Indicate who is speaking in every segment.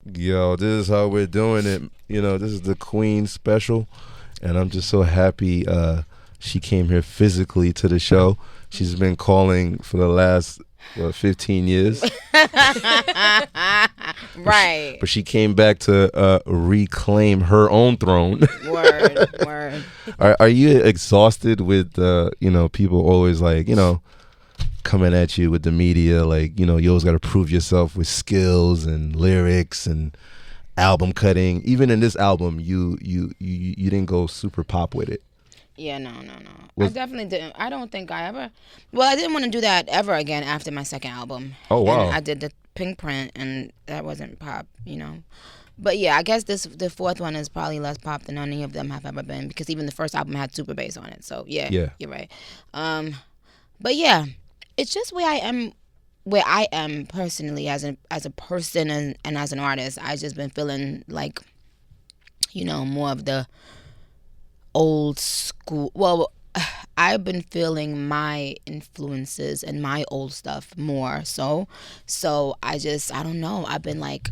Speaker 1: Yo, this is how we're doing it. This is the Queen special, and I'm just so happy she came here physically to the show. She's been calling for the last 15 years.
Speaker 2: Right.
Speaker 1: But she came back to reclaim her own throne.
Speaker 2: Word.
Speaker 1: Are you exhausted with people always like, coming at you with the media, like, you always got to prove yourself with skills and lyrics and album cutting. Even in this album, you didn't go super pop with it.
Speaker 2: Yeah, no. I definitely didn't. I don't think I ever. Well, I didn't want to do that ever again after my second album.
Speaker 1: Oh, wow.
Speaker 2: And I did the Pink Print, and that wasn't pop, But yeah, I guess the fourth one is probably less pop than any of them have ever been, because even the first album had super bass on it. So yeah, you're right. But yeah, it's just where I am personally as a person and as an artist. I just been feeling like, more of the old school. Well, I've been feeling my influences and my old stuff more so I don't know, I've been like,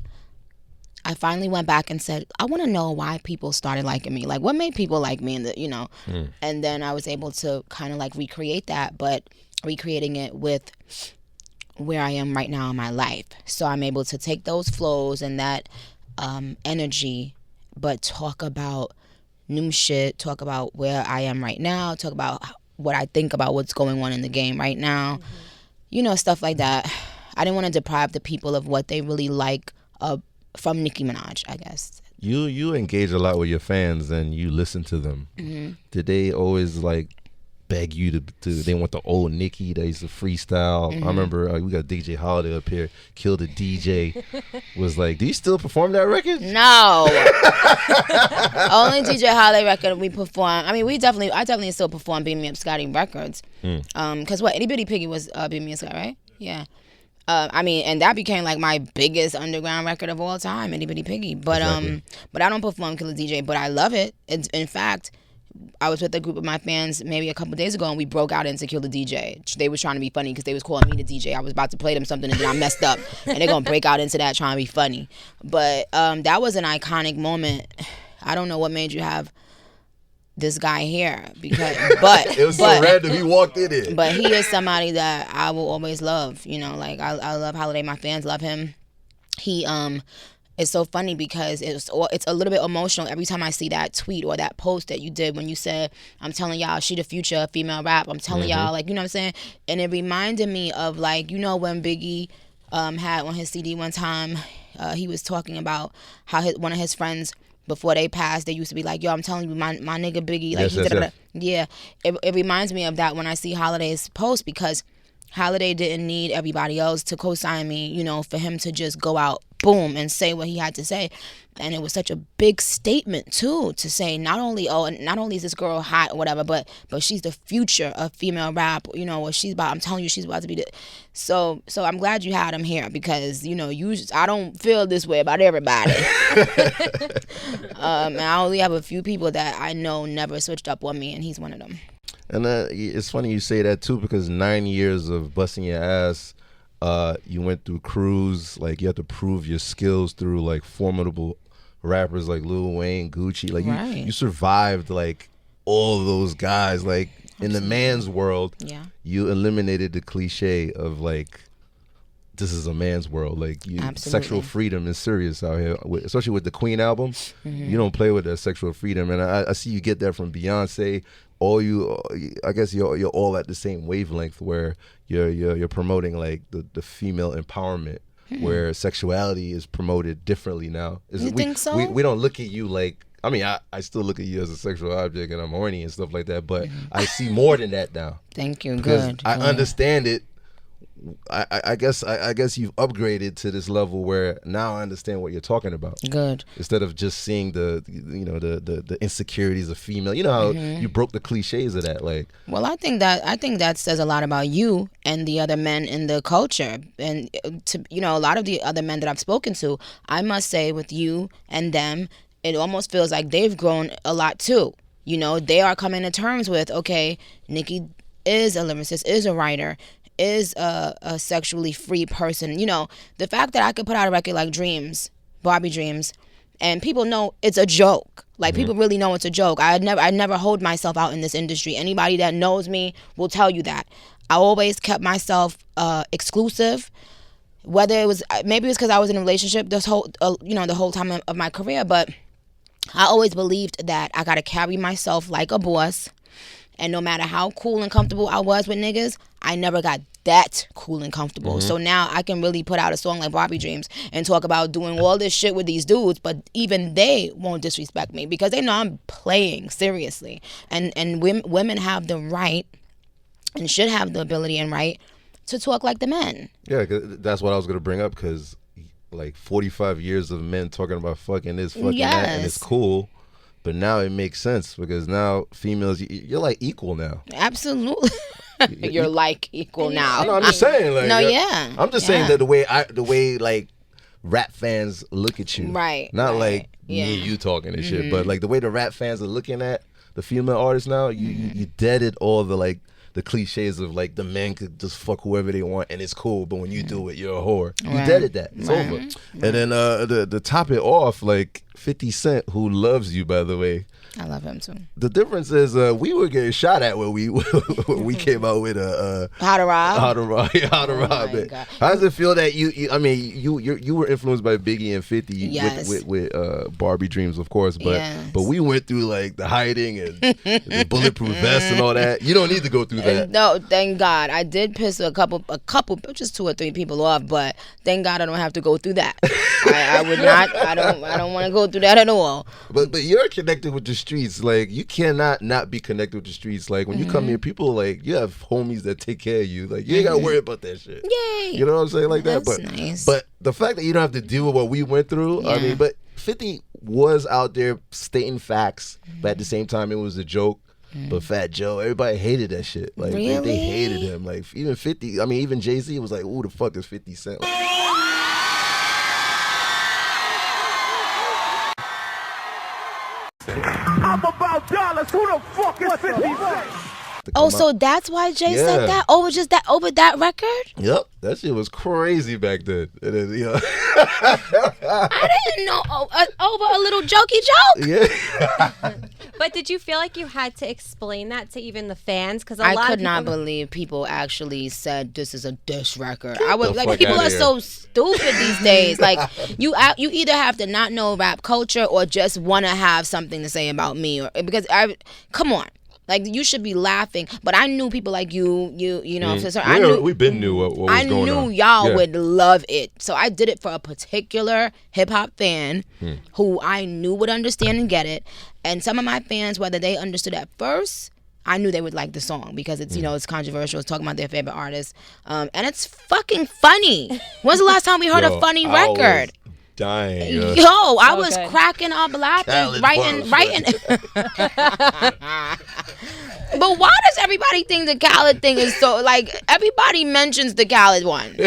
Speaker 2: I finally went back and said, I want to know why people started liking me, like what made people like me, and then I was able to kind of like recreate that, but recreating it with where I am right now in my life. So I'm able to take those flows and that energy, but talk about new shit, talk about where I am right now, talk about what I think about what's going on in the game right now, stuff like that. I didn't want to deprive the people of what they really like from Nicki Minaj, I guess.
Speaker 1: You engage a lot with your fans and you listen to them. Mm-hmm. Did they always like beg you to they want the old Nicki that used to freestyle? Mm-hmm. I remember we got DJ Holiday up here, Kill the DJ, was like, do you still perform that record?
Speaker 2: No. Only DJ Holiday record we perform. I mean, I definitely still perform Beam Me Up Scotty records. Because Itty Bitty Piggy was Beam Me Up Scotty, right? Yeah. And that became like my biggest underground record of all time, Itty Bitty Piggy. But exactly. But I don't perform Kill the DJ, but I love it. In fact, I was with a group of my fans maybe a couple days ago, and we broke out into Kill the DJ. They was trying to be funny because they was calling me the DJ. I was about to play them something, and then I messed up, and they're gonna break out into that trying to be funny. But that was an iconic moment. I don't know what made you have this guy here, but
Speaker 1: it was so random. He walked in it.
Speaker 2: But he is somebody that I will always love. Like I love Holiday. My fans love him. He It's so funny because it's a little bit emotional every time I see that tweet or that post that you did when you said, I'm telling y'all, she the future of female rap. I'm telling y'all, like, you know what I'm saying? And it reminded me of, like, when Biggie had on his CD one time, he was talking about how one of his friends, before they passed, they used to be like, yo, I'm telling you, my nigga Biggie. Like, yes. Yeah, it reminds me of that when I see Holiday's post, because Holiday didn't need everybody else to co-sign me, for him to just go out, boom, and say what he had to say. And it was such a big statement too, to say not only is this girl hot or whatever, but she's the future of female rap, what she's about. I'm telling you, she's about to be the. So I'm glad you had him here, because I don't feel this way about everybody. And I only have a few people that I know never switched up on me, and he's one of them.
Speaker 1: And it's funny you say that too, because 9 years of busting your ass, you went through crews, like you had to prove your skills through like formidable rappers like Lil Wayne, Gucci. Like you survived like all those guys. Like in the man's world, you eliminated the cliche of like, this is a man's world. Like sexual freedom is serious out here, especially with the Queen album. You don't play with that sexual freedom, and I see you get that from Beyonce. I guess you're all at the same wavelength, where you're promoting like the female empowerment, where sexuality is promoted differently now.
Speaker 2: You think so?
Speaker 1: We don't look at you like, I mean, I still look at you as a sexual object and I'm horny and stuff like that, but I see more than that now.
Speaker 2: Thank you.
Speaker 1: Good. I understand it. I guess you've upgraded to this level where now I understand what you're talking about.
Speaker 2: Good.
Speaker 1: Instead of just seeing the insecurities of female. You know how you broke the cliches of that. Like,
Speaker 2: well, I think that says a lot about you and the other men in the culture, and a lot of the other men that I've spoken to. I must say, with you and them, it almost feels like they've grown a lot too. They are coming to terms with, okay, Nicki is a lyricist, is a writer, is a sexually free person. The fact that I could put out a record like Dreams, Barbie Dreams, and people know it's a joke. Like, people really know it's a joke. I never hold myself out in this industry. Anybody that knows me will tell you that. I always kept myself exclusive. Whether it was, maybe it was because I was in a relationship the whole time of my career, but I always believed that I gotta carry myself like a boss. And no matter how cool and comfortable I was with niggas, I never got that cool and comfortable. So now I can really put out a song like Barbie Dreams and talk about doing all this shit with these dudes, but even they won't disrespect me because they know I'm playing seriously. And women have the right and should have the ability and right to talk like the men.
Speaker 1: Yeah, 'cause that's what I was going to bring up, because like 45 years of men talking about fucking this, fucking that, and it's cool. But now it makes sense because now females, you're like equal now.
Speaker 2: Absolutely. You're like equal now.
Speaker 1: No, I'm just saying. Like, I'm just saying that the way like rap fans look at you.
Speaker 2: Right.
Speaker 1: Not like me and you talking and shit, but like the way the rap fans are looking at the female artists now, you deaded all the like the cliches of like the men could just fuck whoever they want and it's cool, but when you do it, you're a whore. You deaded that. It's over. And then to top it off, like 50 Cent, who loves you, by the way.
Speaker 2: I love him too.
Speaker 1: The difference is we were getting shot at when we came out with
Speaker 2: How to Rob.
Speaker 1: How to Rob. Man. How does it feel that you were influenced by Biggie and 50 with Barbie Dreams, of course, but we went through like the hiding and the bulletproof vest and all that. You don't need to go through that.
Speaker 2: No, thank God. I did piss a couple, just 2 or 3 people off, but thank God I don't have to go through that. I would not. I don't want to go through that at all.
Speaker 1: But you're connected with the streets. Like, you cannot not be connected with the streets. Like, when you come here, people, like, you have homies that take care of you. Like, you ain't gotta worry about that shit.
Speaker 2: Yay.
Speaker 1: You know what I'm saying? Like that.
Speaker 2: That's nice.
Speaker 1: But the fact that you don't have to deal with what we went through, I mean, but 50 was out there stating facts, but at the same time, it was a joke. But Fat Joe, everybody hated that shit. Like,
Speaker 2: really?
Speaker 1: they hated him. Like, even 50, I mean, even Jay-Z was like, who the fuck is 50 Cent?
Speaker 3: I'm about dollars. Who the fuck is 50 Cent?
Speaker 2: Oh, so that's why Jay said that over that record?
Speaker 1: Yep, that shit was crazy back then. And then,
Speaker 2: I didn't know over a little jokey joke.
Speaker 1: Yeah.
Speaker 4: But did you feel like you had to explain that to even the fans? Because
Speaker 2: I could not believe people actually said this is a diss record.
Speaker 1: I
Speaker 2: was like, people are so stupid these days. Like, you either have to not know rap culture or just want to have something to say about me, or because come on. Like, you should be laughing. But I knew people like you know. So
Speaker 1: we been knew what was going on.
Speaker 2: I knew y'all would love it. So I did it for a particular hip-hop fan who I knew would understand and get it. And some of my fans, whether they understood at first, I knew they would like the song because it's, it's controversial. It's talking about their favorite artist. And it's fucking funny. When's the last time we heard a funny record?
Speaker 1: Dying.
Speaker 2: Yo, I was cracking up laughing, writing. But why does everybody think the Khaled thing is so, like, everybody mentions the Khaled one.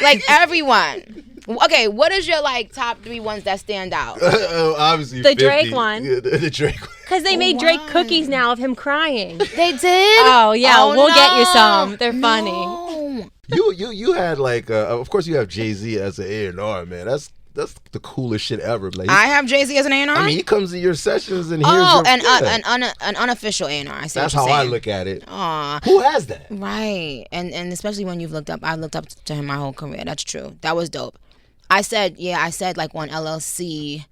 Speaker 2: Like, everyone. Okay, what is your, like, top 3 ones that stand out?
Speaker 1: Obviously
Speaker 4: the
Speaker 1: 50.
Speaker 4: Drake one.
Speaker 1: Yeah, the Drake one.
Speaker 4: Because they made Drake cookies now of him crying.
Speaker 2: They did?
Speaker 4: Oh, yeah, we'll get you some. They're funny.
Speaker 2: No.
Speaker 1: You had, like, of course you have Jay-Z as an A&R, man. That's the coolest shit ever. Like,
Speaker 2: I have Jay-Z as an A&R?
Speaker 1: I mean, he comes to your sessions and hears
Speaker 2: an unofficial A&R. I see.
Speaker 1: That's how I look at it.
Speaker 2: Aw.
Speaker 1: Who has that?
Speaker 2: Right. And especially when I've looked up to him my whole career. That's true. That was dope. I said like on LLC,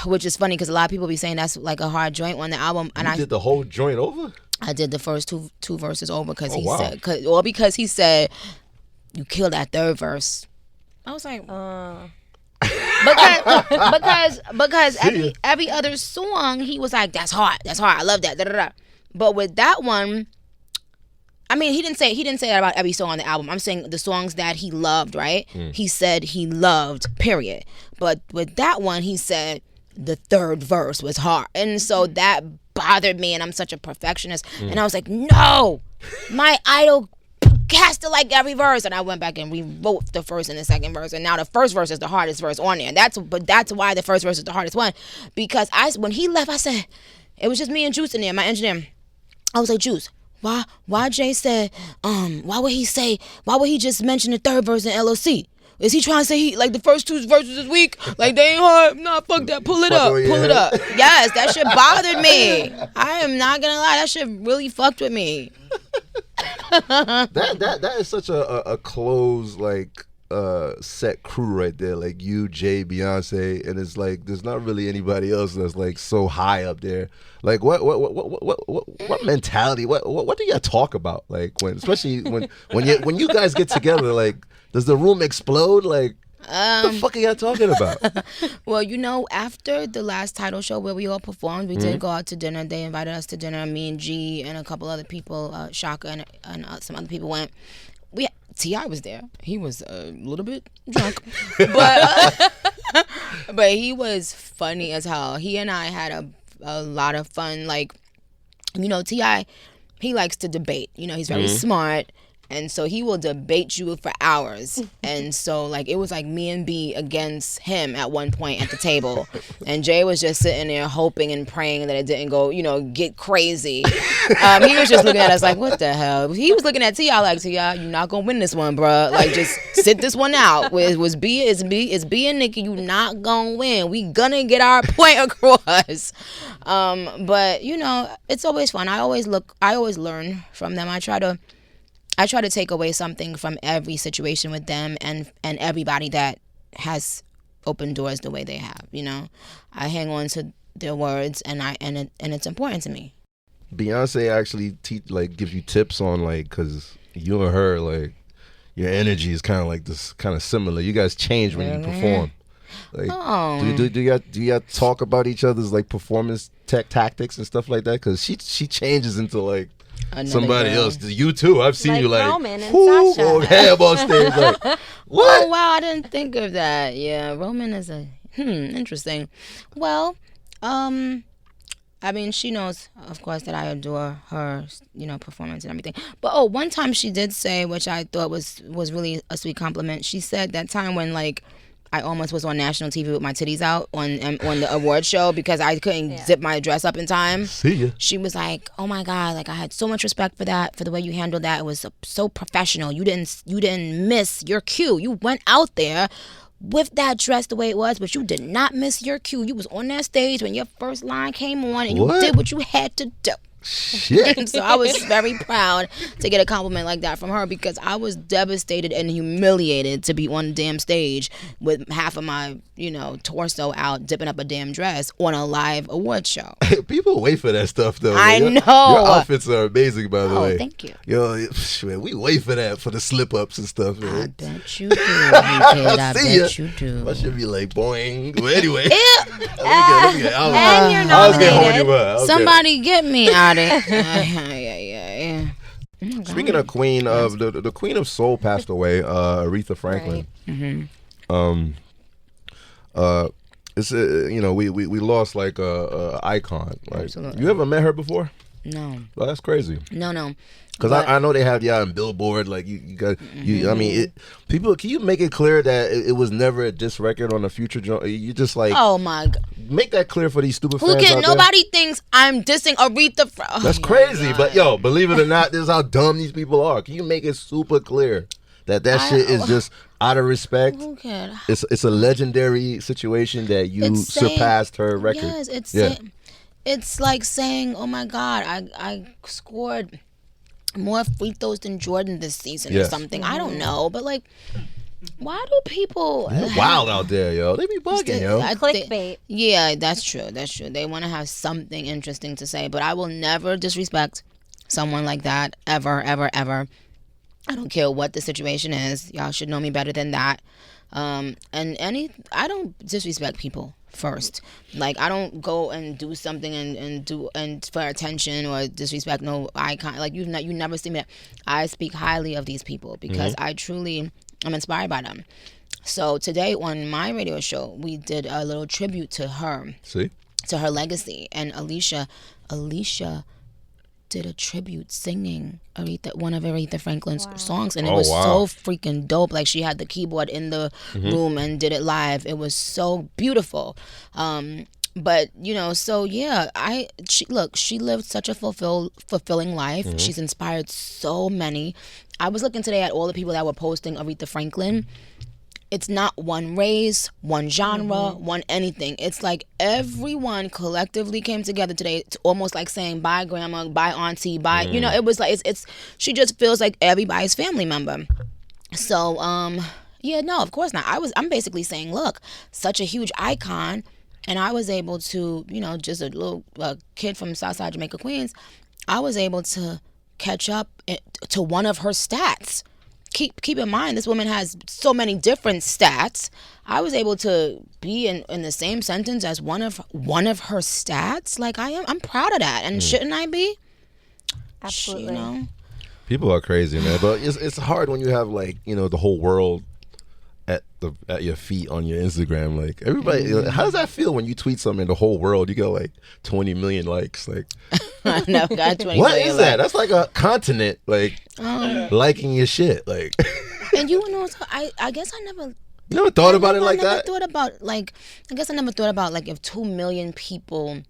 Speaker 2: which is funny because a lot of people be saying that's like a hard joint on the album. And
Speaker 1: I did the whole joint over?
Speaker 2: I did the first two verses over because because he said, you killed that third verse. I was like, because every other song he was like, that's hard, I love that, da, da, da. But with that one, I mean, he didn't say that about every song on the album. I'm saying the songs that he loved, right? He said he loved, period. But with that one, he said the third verse was hard, and so that bothered me. And I'm such a perfectionist, and I was like, no, my idol has to like every verse. And I went back and rewrote the first and the second verse, and now the first verse is the hardest verse on there. That's why the first verse is the hardest one, because when he left, I said, it was just me and Juice in there, my engineer. I was like, Juice, why Jay said, why would he just mention the third verse in LOC? Is he trying to say he like the first 2 verses is weak? Like they ain't hard? Nah, fuck that. Pull it up. Pull it up. Yes, that shit bothered me. I am not gonna lie. That shit really fucked with me.
Speaker 1: that is such a close like set crew right there, like you, Jay, Beyonce, and it's like there's not really anybody else that's like so high up there. Like what mentality? What do y'all talk about? Like especially when you guys get together, like does the room explode? Like what the fuck are y'all talking about?
Speaker 2: Well, after the last title show where we all performed, we did go out to dinner. They invited us to dinner. Me and G and a couple other people, Shaka and some other people went. T.I. was there. He was a little bit drunk, but he was funny as hell. He and I had a lot of fun. Like, T.I., he likes to debate. He's very smart. And so he will debate you for hours. And so, like, it was like me and B against him at one point at the table. And Jay was just sitting there hoping and praying that it didn't go, get crazy. He was just looking at us like, what the hell? He was looking at T.I. like, T.I., you're not going to win this one, bro. Like, just sit this one out. It's B and Nicki. You not going to win. We going to get our point across. But, it's always fun. I always learn from them. I try to take away something from every situation with them and everybody that has opened doors the way they have. I hang on to their words and it's important to me.
Speaker 1: Beyonce actually gives you tips on because you and her like your energy is kind of like this kind of similar. You guys change when you perform. Like, do you talk about each other's like performance tactics and stuff like that? Because she changes into like. Somebody else. You too. I've seen you like
Speaker 4: Roman and Sasha.
Speaker 1: Ham on stage. Like, what?
Speaker 2: Oh wow, I didn't think of that. Yeah, Roman is interesting. Well, she knows, of course, that I adore her, performance and everything. But one time she did say, which I thought was really a sweet compliment. She said that time when like I almost was on national TV with my titties out on the award show because I couldn't zip my dress up in time.
Speaker 1: See ya.
Speaker 2: She was like, "Oh my God, like I had so much respect for that, for the way you handled that. It was so professional. You didn't miss your cue. You went out there with that dress the way it was, but you did not miss your cue. You was on that stage when your first line came on and you did what you had to do."
Speaker 1: Shit.
Speaker 2: So I was very proud to get a compliment like that from her because I was devastated and humiliated to be on the damn stage with half of my, torso out, dipping up a damn dress on a live award show.
Speaker 1: People wait for that stuff though.
Speaker 2: I know.
Speaker 1: Your outfits are amazing, by the way.
Speaker 2: Oh, thank you.
Speaker 1: Man, we wait for that, for the slip ups and stuff. Man.
Speaker 2: I bet you do. I bet you do.
Speaker 1: I should be like boing. Well, anyway.
Speaker 4: And you're nominated.
Speaker 2: Somebody get me out. Yeah. Oh,
Speaker 1: speaking of Queen of the Queen of Soul passed away, Aretha Franklin.
Speaker 2: Right. Mm-hmm.
Speaker 1: It's we lost like a icon. Like,
Speaker 2: absolutely.
Speaker 1: You ever met her before?
Speaker 2: No.
Speaker 1: Well, that's crazy.
Speaker 2: No.
Speaker 1: Because I know they have y'all in Billboard. Like you got you. I mean, people. Can you make it clear that it was never a diss record on a future joint? You just like.
Speaker 2: Oh my God.
Speaker 1: Make that clear for these stupid fans.
Speaker 2: Who can? Nobody thinks I'm dissing Aretha.
Speaker 1: That's crazy. But yo, believe it or not, this is how dumb these people are. Can you make it super clear that shit is just out of respect?
Speaker 2: Who can?
Speaker 1: It's a legendary situation that you surpassed her record.
Speaker 2: Yes, it's like saying, oh my God, I scored more free throws than Jordan this season or something. I don't know, but like, why do people?
Speaker 1: They're wild out there, yo. They be bugging, yo.
Speaker 4: Clickbait.
Speaker 2: Yeah, that's true. They want to have something interesting to say, but I will never disrespect someone like that ever, ever, ever. I don't care what the situation is. Y'all should know me better than that. I don't disrespect people first. Like, I don't go and do something and for attention or disrespect no icon. Like, you never see me that. I speak highly of these people because I truly am inspired by them. So today on my radio show, we did a little tribute to her.
Speaker 1: See?
Speaker 2: To her legacy. And Alicia did a tribute singing one of Aretha Franklin's songs, and it was so freaking dope. Like, she had the keyboard in the room and did it live. It was so beautiful. But so yeah, she lived such a fulfilling life. She's inspired so many. I was looking today at all the people that were posting Aretha Franklin. it's not one race, one genre, one anything. It's like everyone collectively came together today. It's almost like saying bye grandma, bye auntie, bye. You know, it was like it's she just feels like everybody's family member. So yeah, no, of course not. I'm basically saying, look, such a huge icon, and I was able to, you know, just a little kid from Southside Jamaica, Queens, I was able to catch up to one of her stats. Keep in mind, this woman has so many different stats. I was able to be in the same sentence as one of her stats. Like I'm proud of that, and shouldn't I be?
Speaker 4: Absolutely.
Speaker 2: You know?
Speaker 1: People are crazy, man. But it's hard when you have, like, you know, the whole world at your feet on your Instagram. Like, everybody, how does that feel when you tweet something, the whole world, you get like 20 million likes? Like,
Speaker 2: I never got 20
Speaker 1: what
Speaker 2: million
Speaker 1: is that?
Speaker 2: likes.
Speaker 1: That's like a continent, like, liking your shit. Like,
Speaker 2: and you know, I guess I never.
Speaker 1: You never thought about it like that?
Speaker 2: I never thought about, like, I guess I never thought about, like, if 2 million people,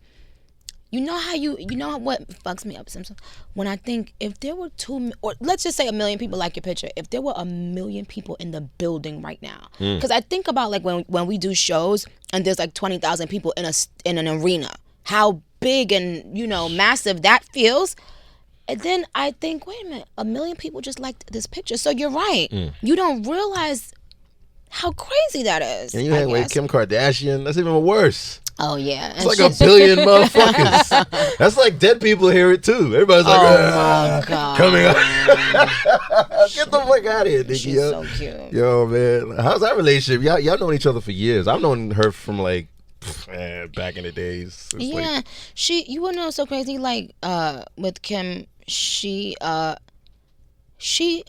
Speaker 2: you know how you know what fucks me up sometimes? When I think if there were or let's just say 1 million people like your picture, if there were 1 million people in the building right now, because I think about, like, when we do shows and there's like 20,000 people in an arena, how big and, you know, massive that feels. And then I think, wait a minute, 1 million people just liked this picture. So you're right. You don't realize how crazy that is.
Speaker 1: And you hang with Kim Kardashian, that's even worse.
Speaker 2: Oh, yeah.
Speaker 1: It's like 1 billion motherfuckers. That's like dead people hear it too. Everybody's like,
Speaker 2: my God.
Speaker 1: Coming up. Get the fuck out of here, Nicki.
Speaker 2: She's so cute.
Speaker 1: Yo, man. How's that relationship? Y'all known each other for years. I've known her from, like, back in the days. It's like,
Speaker 2: you wanna know what's so crazy? Like, with Kim, she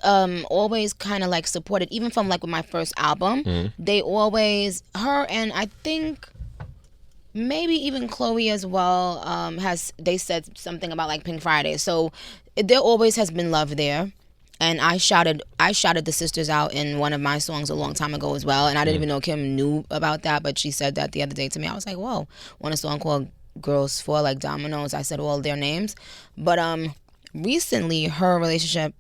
Speaker 2: always kind of like supported, even from like with my first album, they always, her and I think maybe even Chloe as well, they said something about like Pink Friday. So there always has been love there. And I shouted the sisters out in one of my songs a long time ago as well. And I didn't even know Kim knew about that, but she said that the other day to me. I was like, whoa, on a song called Girls 4 Like Dominoes, I said all their names. But recently our relationship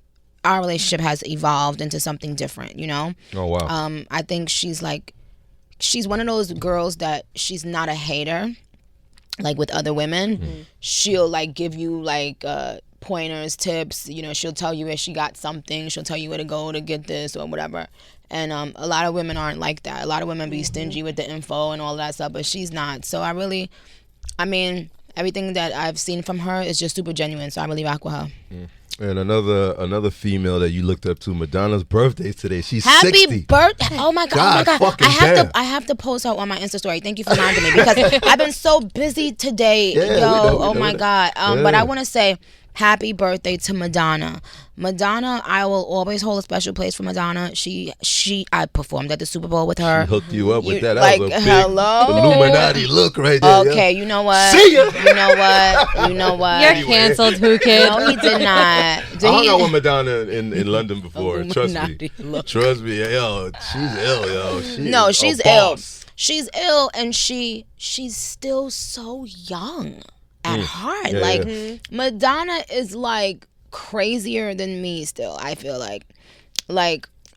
Speaker 2: has evolved into something different, you know?
Speaker 1: Oh, wow.
Speaker 2: I think she's one of those girls that she's not a hater, like with other women. She'll like give you like pointers, tips, you know, she'll tell you if she got something, she'll tell you where to go to get this or whatever. And a lot of women aren't like that. A lot of women be stingy with the info and all that stuff, but she's not. So I mean, everything that I've seen from her is just super genuine, so I really rock with her.
Speaker 1: And another female that you looked up to, Madonna's birthday's today. She's
Speaker 2: Happy
Speaker 1: 60.
Speaker 2: birthday! Oh my god! I have to post her on my Insta story. Thank you for reminding me, because I've been so busy today, oh my god! But I want to say happy birthday to Madonna. Madonna, I will always hold a special place for Madonna. I performed at the Super Bowl with her.
Speaker 1: She hooked you up with that.
Speaker 2: Like,
Speaker 1: that was a big
Speaker 2: hello?
Speaker 1: Illuminati look right there.
Speaker 2: Okay, you know what?
Speaker 1: See ya!
Speaker 2: You know what?
Speaker 4: You're canceled, Whoo Kid.
Speaker 2: No, he did not.
Speaker 1: I hung out with Madonna in London before. Trust me. Trust me. Yo, she's ill, yo.
Speaker 2: She's ill. She's ill, and she's still so young at heart.
Speaker 1: Yeah,
Speaker 2: Madonna is like crazier than me still, I feel like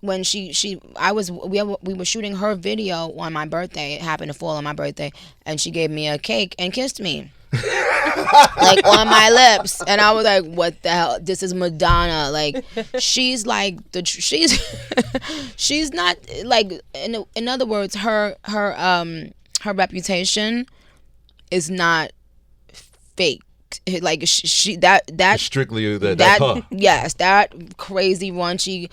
Speaker 2: when we were shooting her video on my birthday. It happened to fall on my birthday, and she gave me a cake and kissed me like on my lips, and I was like, what the hell, this is Madonna. Like, she's like she's not like, in other words, her reputation is not fake. Like, she that
Speaker 1: strictly that's her.
Speaker 2: Yes, that crazy raunchy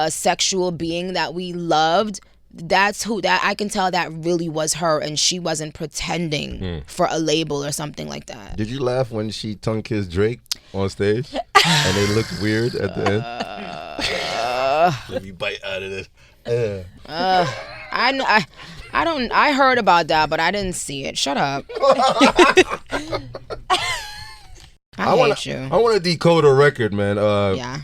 Speaker 2: sexual being that we loved, that's who, that I can tell that really was her, and she wasn't pretending for a label or something like that.
Speaker 1: Did you laugh when she tongue kissed Drake on stage and they looked weird at the end? Let me bite out of this.
Speaker 2: I heard about that, but I didn't see it. Shut up. I hate you.
Speaker 1: I want to decode a record, man.
Speaker 2: Yeah.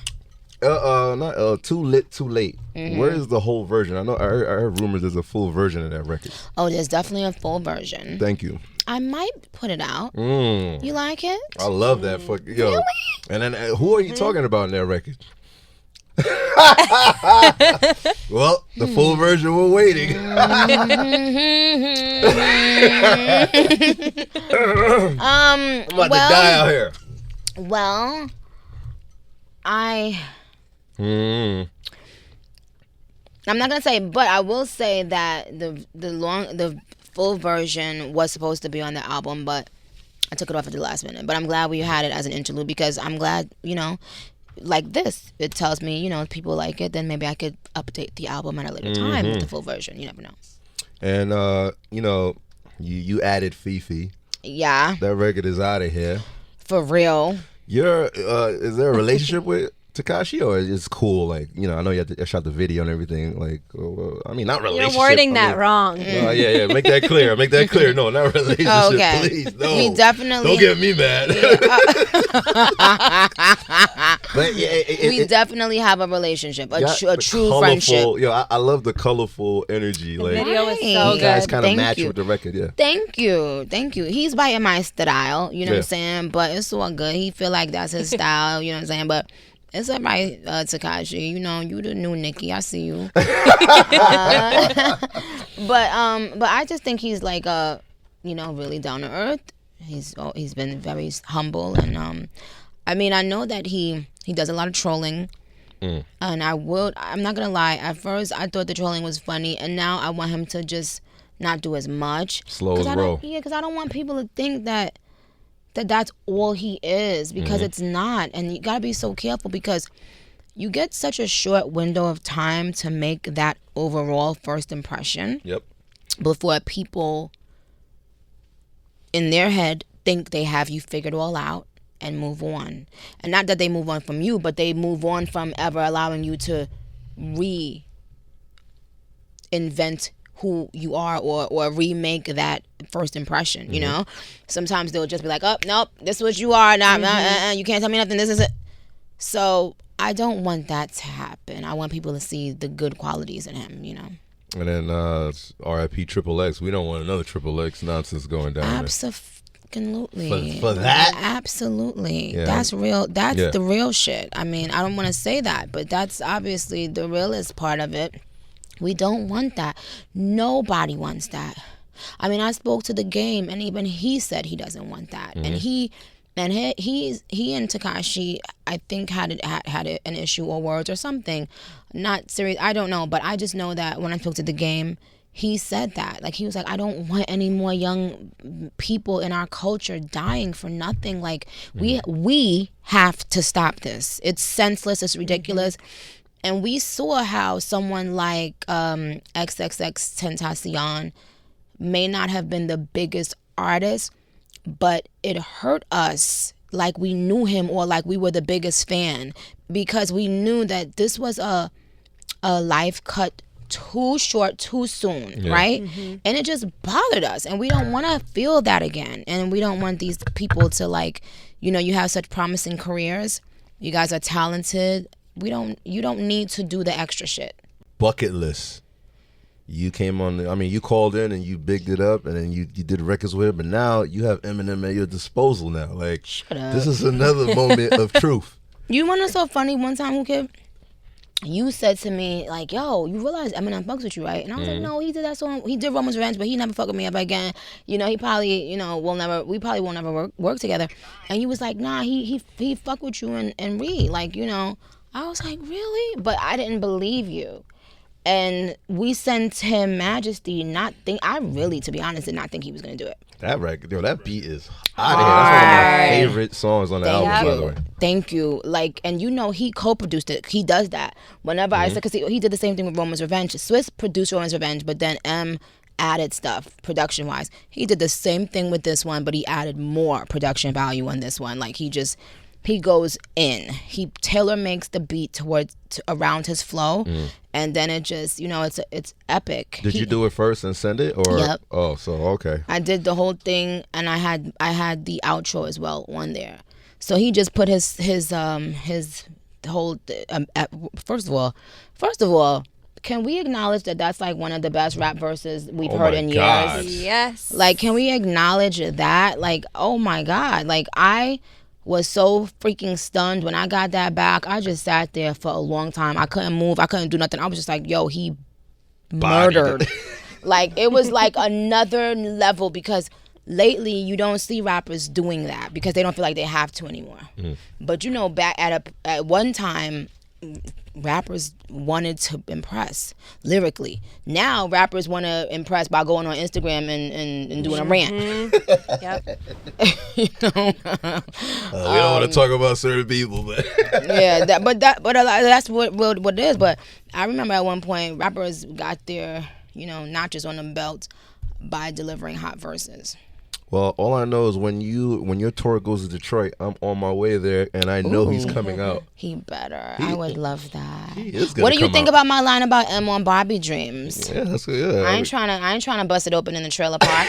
Speaker 1: Not Too Lit, Too Late. Where is the whole version? I heard rumors there's a full version of that record.
Speaker 2: Oh, there's definitely a full version.
Speaker 1: Thank you.
Speaker 2: I might put it out. You like it?
Speaker 1: I love that. Yo.
Speaker 2: Really?
Speaker 1: And then who are you talking about in that record? Well, the full version, we're waiting.
Speaker 2: I'm
Speaker 1: about to die out here.
Speaker 2: Well, I'm not gonna say, but I will say that the full version was supposed to be on the album, but I took it off at the last minute. But I'm glad we had it as an interlude because I'm glad, like this, it tells me, if people like it, then maybe I could update the album at a later time with the full version. You never know.
Speaker 1: And you added Fifi.
Speaker 2: Yeah.
Speaker 1: That record is out of here.
Speaker 2: For real.
Speaker 1: Is there a relationship with Tekashi, or it's cool? Like, I know you had to shot the video and everything. Like, not relationship.
Speaker 4: You're wording that wrong.
Speaker 1: Yeah. Make that clear. No, not relationship.
Speaker 2: Okay.
Speaker 1: Please, no.
Speaker 2: We definitely
Speaker 1: don't get me mad. But
Speaker 2: we definitely have a relationship, a true friendship.
Speaker 1: I love the colorful energy.
Speaker 4: The
Speaker 1: like,
Speaker 4: video is so
Speaker 1: you
Speaker 4: good.
Speaker 1: guys kind of match with the record. Yeah.
Speaker 2: Thank you. He's biting my style. You know what I'm saying? But it's all good. He feel like that's his style. You know what I'm saying? But it's alright, Tekashi. You the new Nicki. I see you. But I just think he's like really down to earth. He's been very humble, and I know that he does a lot of trolling. And I'm not gonna lie. At first, I thought the trolling was funny, and now I want him to just not do as much.
Speaker 1: Slow as roll.
Speaker 2: Yeah, because I don't want people to think that that's all he is, because it's not. And you gotta be so careful, because you get such a short window of time to make that overall first impression.
Speaker 1: Yep.
Speaker 2: Before people in their head think they have you figured all out and move on. And not that they move on from you, but they move on from ever allowing you to reinvent who you are, or remake that first impression. Sometimes they'll just be like, oh nope, this is what you are now. You can't tell me nothing, this is it. So I don't want that to happen. I want people to see the good qualities in him.
Speaker 1: And then R.I.P. Triple X. We don't want another Triple X nonsense going down.
Speaker 2: Absolutely.
Speaker 1: For that?
Speaker 2: Absolutely.
Speaker 1: Yeah.
Speaker 2: That's real. That's the real shit. I don't want to say that, but that's obviously the realest part of it. We don't want that. Nobody wants that. I spoke to The Game, and even he said he doesn't want that. And he and Tekashi, I think, had an issue or words or something. Not serious. I don't know, but I just know that when I spoke to The Game, he said that. Like, he was like, I don't want any more young people in our culture dying for nothing. Like, we have to stop this. It's senseless. It's ridiculous. And we saw how someone like XXXTentacion may not have been the biggest artist, but it hurt us like we knew him, or like we were the biggest fan, because we knew that this was a life cut too short, too soon, right? And it just bothered us, and we don't want to feel that again. And we don't want these people to you have such promising careers. You guys are talented. You don't need to do the extra shit.
Speaker 1: Bucket list. You came on you called in and you bigged it up, and then you did records with it, but now you have Eminem at your disposal now. Like,
Speaker 2: shut up.
Speaker 1: This is another moment of truth.
Speaker 2: You want to know so funny? One time, Whoo Kid, you said to me, like, yo, you realize Eminem fucks with you, right? And I was like, no, he did that song. He did Roman's Revenge, but he never fucked with me ever again. He probably, we probably will never work together. And you was like, nah, he fuck with you and Reed. Like, I was like, really? But I didn't believe you. And we sent him Majesty, I really, to be honest, did not think he was going to do it.
Speaker 1: That record, that beat is out of here. That's one of my favorite songs on the album, by the way.
Speaker 2: Thank you. Like, and he co-produced it. He does that. Whenever I said, because he did the same thing with Roman's Revenge. Swiss produced Roman's Revenge, but then M added stuff production-wise. He did the same thing with this one, but he added more production value on this one. Like, he goes in. He tailor makes the beat around his flow, and then it just, it's epic.
Speaker 1: Did you do it first and send it, or?
Speaker 2: Yep.
Speaker 1: Oh, so okay.
Speaker 2: I did the whole thing, and I had the outro as well on there. So he just put his whole. First of all, can we acknowledge that that's like one of the best rap verses we've heard in years?
Speaker 4: Yes.
Speaker 2: Like, can we acknowledge that? Like, oh my God. Like, was so freaking stunned when I got that back. I just sat there for a long time. I couldn't move. I couldn't do nothing. I was just like, yo, he murdered. Like, it was like another level, because lately you don't see rappers doing that because they don't feel like they have to anymore. But you know, back at one time, rappers wanted to impress lyrically. Now rappers want to impress by going on Instagram and doing a rant.
Speaker 4: Yep.
Speaker 1: We don't want to talk about certain people, but
Speaker 2: yeah, that's what it is. But I remember at one point rappers got their notches on the belt by delivering hot verses.
Speaker 1: Well, all I know is when your tour goes to Detroit, I'm on my way there, and I know he's coming out.
Speaker 2: He better. I would love that.
Speaker 1: He is gonna
Speaker 2: What do you
Speaker 1: come
Speaker 2: think
Speaker 1: out.
Speaker 2: about my line about M on Barbie Dreams?
Speaker 1: Yeah, that's good.
Speaker 2: I ain't trying to bust it open in the trailer park.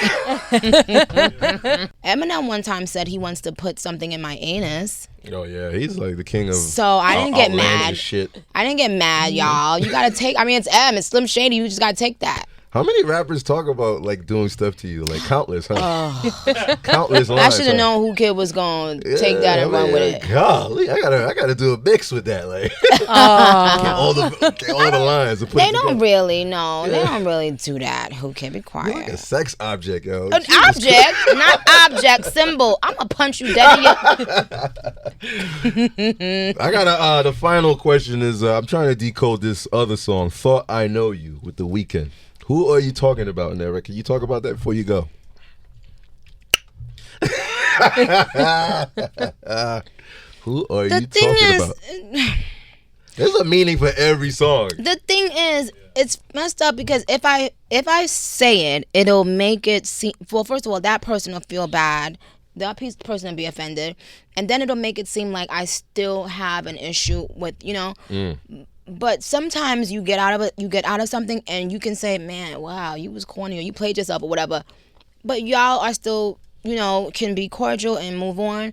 Speaker 2: Eminem one time said he wants to put something in my anus.
Speaker 1: Oh yeah, he's like the king of.
Speaker 2: So I didn't get mad.
Speaker 1: Shit.
Speaker 2: I didn't get mad, y'all. You gotta take. I mean, it's it's Slim Shady. You just gotta take that.
Speaker 1: How many rappers talk about like doing stuff to you? Like countless, huh? Countless lines.
Speaker 2: I should have known Whoo Kid was gonna take that and run with it.
Speaker 1: Golly, I gotta do a mix with that. Like, get all the lines. And put
Speaker 2: They don't really know. They don't really do that. Who Kid, be quiet.
Speaker 1: You're like a sex object, yo.
Speaker 2: An object, not object, symbol. I'm gonna punch you dead in your...
Speaker 1: I got the final question is I'm trying to decode this other song, "Thought I Know You" with The Weeknd. Who are you talking about in there? Can you talk about that before you go? Who are you talking about? There's a meaning for every song.
Speaker 2: The thing is, it's messed up because if I say it, it'll make it seem. Well, first of all, that person will feel bad. That person will be offended, and then it'll make it seem like I still have an issue with But sometimes you get out of it, you get out of something, and you can say, "Man, wow, you was corny, or you played yourself, or whatever." But y'all are still, can be cordial and move on.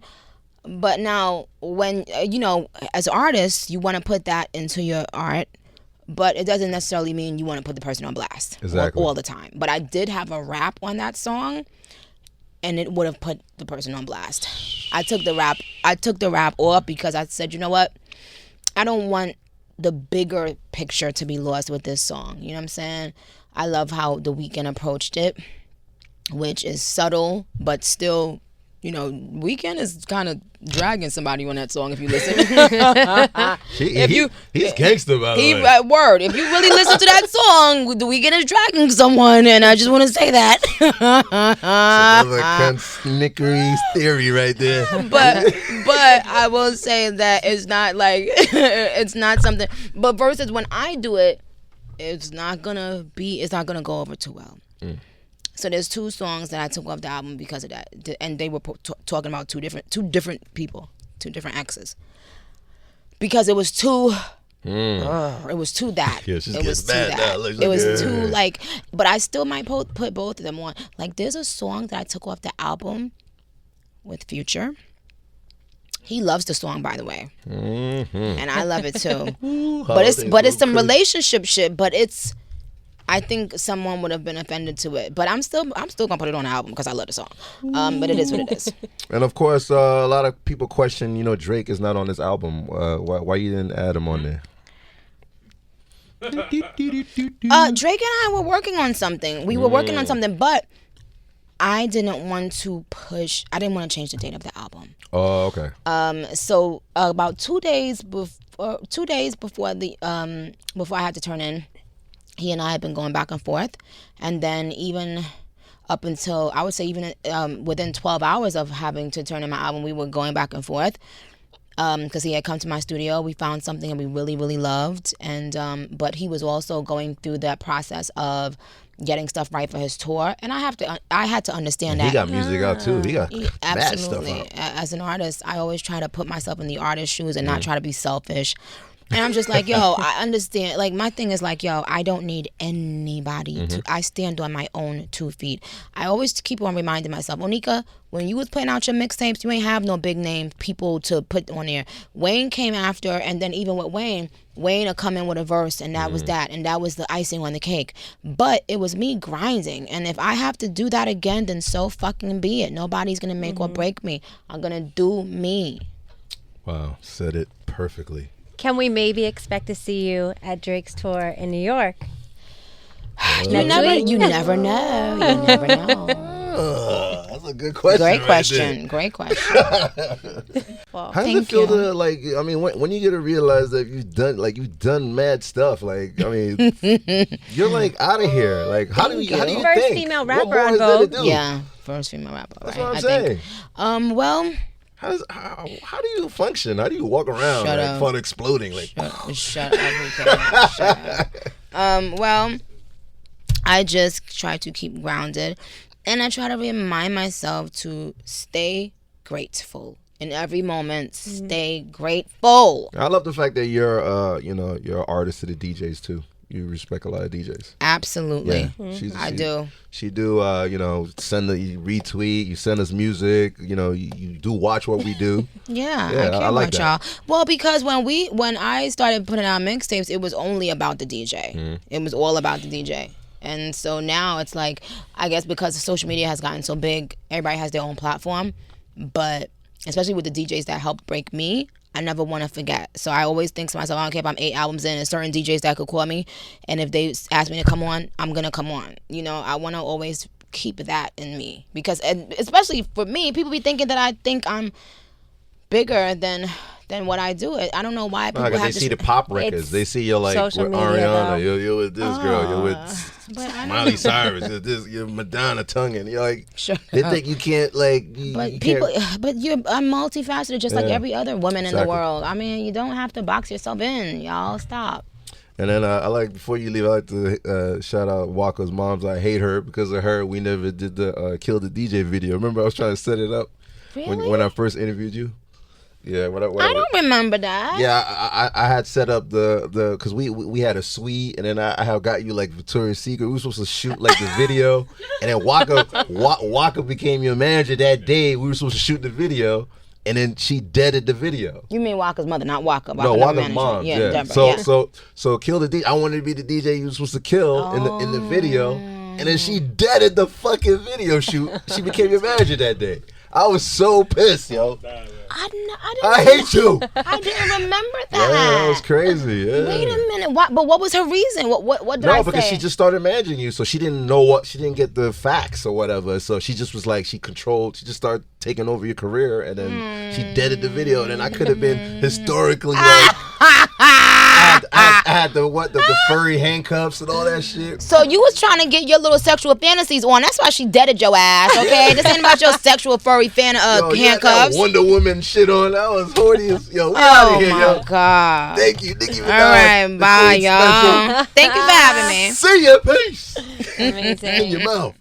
Speaker 2: But now, when as artists, you want to put that into your art, but it doesn't necessarily mean you want to put the person on blast all the time. But I did have a rap on that song, and it would have put the person on blast. I took the rap off because I said, you know what, I don't want the bigger picture to be lost with this song. You know what I'm saying? I love how The Weeknd approached it, which is subtle, but still, Weeknd is kind of dragging somebody on that song if you listen.
Speaker 1: He's gangster, by the way.
Speaker 2: Word. If you really listen to that song, The Weeknd is dragging someone, and I just want to say that.
Speaker 1: Another snickery theory right there.
Speaker 2: But I will say that it's not like it's not something. But versus when I do it, it's not gonna go over too well. So there's two songs that I took off the album because of that, and they were talking about two different people, two different exes, because it was too. It was too that.
Speaker 1: Yeah, she's
Speaker 2: it was too
Speaker 1: mad
Speaker 2: that.
Speaker 1: now.
Speaker 2: It was too like. But I still might put both of them on. Like, there's a song that I took off the album with Future. He loves the song, by the way, and I love it too. But it's some relationship shit. But it's. I think someone would have been offended to it, but I'm still gonna put it on the album because I love the song. But it is what it is.
Speaker 1: And of course, a lot of people question, Drake is not on this album. Why you didn't add him on there?
Speaker 2: Drake and I were working on something. We were working on something, but I didn't want to push. I didn't want to change the date of the album.
Speaker 1: Oh, okay.
Speaker 2: So about 2 days before before I had to turn in. He and I had been going back and forth, and then even up until, I would say, even within 12 hours of having to turn in my album, we were going back and forth because he had come to my studio. We found something that we really, really loved, and but he was also going through that process of getting stuff right for his tour, and I had to understand that.
Speaker 1: He got music out too. He got mad stuff
Speaker 2: absolutely.
Speaker 1: out.
Speaker 2: As an artist, I always try to put myself in the artist's shoes and not try to be selfish. And I'm just like, yo, I understand. Like, my thing is like, yo, I don't need anybody to. I stand on my own 2 feet. I always keep on reminding myself, Onika, when you was putting out your mixtapes, you ain't have no big name people to put on there. Wayne came after, and then even with Wayne will come in with a verse, and that was that, and that was the icing on the cake. But it was me grinding, and if I have to do that again, then so fucking be it. Nobody's gonna make or break me. I'm gonna do me.
Speaker 1: Wow, said it perfectly.
Speaker 4: Can we maybe expect to see you at Drake's tour in New York?
Speaker 2: You never know. You never know.
Speaker 1: That's a good question.
Speaker 2: Great question. Great question.
Speaker 1: Well, how does it feel to, like, I mean, when you get to realize that you've done mad stuff, like, I mean, you're like out of here. Like, how do you
Speaker 4: first
Speaker 1: think?
Speaker 4: Female rapper on Vogue.
Speaker 2: Yeah, first female rapper.
Speaker 1: That's what I'm saying.
Speaker 2: Well.
Speaker 1: How do you function? How do you walk around like fun exploding? Like
Speaker 2: shut up. Shut up. Well, I just try to keep grounded, and I try to remind myself to stay grateful in every moment. Stay grateful.
Speaker 1: I love the fact that you're an artist to the DJs too. You respect a lot of DJs.
Speaker 2: Absolutely.
Speaker 1: Yeah.
Speaker 2: I do.
Speaker 1: She do, send you retweet, you send us music, you do watch what we do.
Speaker 2: Yeah, I care
Speaker 1: like
Speaker 2: about y'all. Well, because when I started putting out mixtapes, it was only about the DJ. It was all about the DJ. And so now it's like, I guess because social media has gotten so big, everybody has their own platform. But especially with the DJs that helped break me, I never want to forget. So I always think to myself, I don't care if I'm 8 albums in, there's certain DJs that could call me, and if they ask me to come on, I'm going to come on. I want to always keep that in me. Because, especially for me, people be thinking that I think I'm bigger than what I do. I don't know why people have
Speaker 1: they see the pop records. They see you're like with Ariana, you're with this girl, you're with Miley Cyrus, you're Madonna tonguing. You're like, they think you can't
Speaker 2: but I'm multifaceted, just like every other woman in the world. I mean, you don't have to box yourself in, y'all. Stop.
Speaker 1: And then I like, before you leave, I like to shout out Walker's moms. I hate her. Because of her, we never did the Kill the DJ video. Remember, I was trying to set it up when I first interviewed you. Yeah,
Speaker 2: I don't remember that.
Speaker 1: Yeah, I had set up the because we had a suite, and then I had got you like Victoria's Secret. We were supposed to shoot like the video, and then Waka became your manager that day. We were supposed to shoot the video, and then she deaded the video.
Speaker 2: You mean Waka's mother, not Waka?
Speaker 1: Waka's mom. Yeah.
Speaker 2: Deborah,
Speaker 1: So Kill the DJ. I wanted to be the DJ you were supposed to kill in the video, and then she deaded the fucking video shoot. She became your manager that day. I was so pissed, yo. I hate you.
Speaker 2: I didn't remember that.
Speaker 1: Yeah, that was crazy. Yeah.
Speaker 2: Wait a minute. But what was her reason? What did I say?
Speaker 1: No, because she just started managing you, so she didn't know she didn't get the facts or whatever. So she just was like, she just started taking over your career, and then she deaded the video, and then I could have been historically like, I had the furry handcuffs and all that shit.
Speaker 2: So you was trying to get your little sexual fantasies on. That's why she deaded your ass, okay? This ain't about your sexual furry handcuffs.
Speaker 1: That Wonder Woman shit on. That was horny as, yo, we out of here, yo.
Speaker 2: Oh, my God.
Speaker 1: Thank you, Nicki Minaj.
Speaker 2: All right, bye, y'all. Thank you for having me.
Speaker 1: See ya, peace.
Speaker 4: Amazing.
Speaker 1: In your mouth.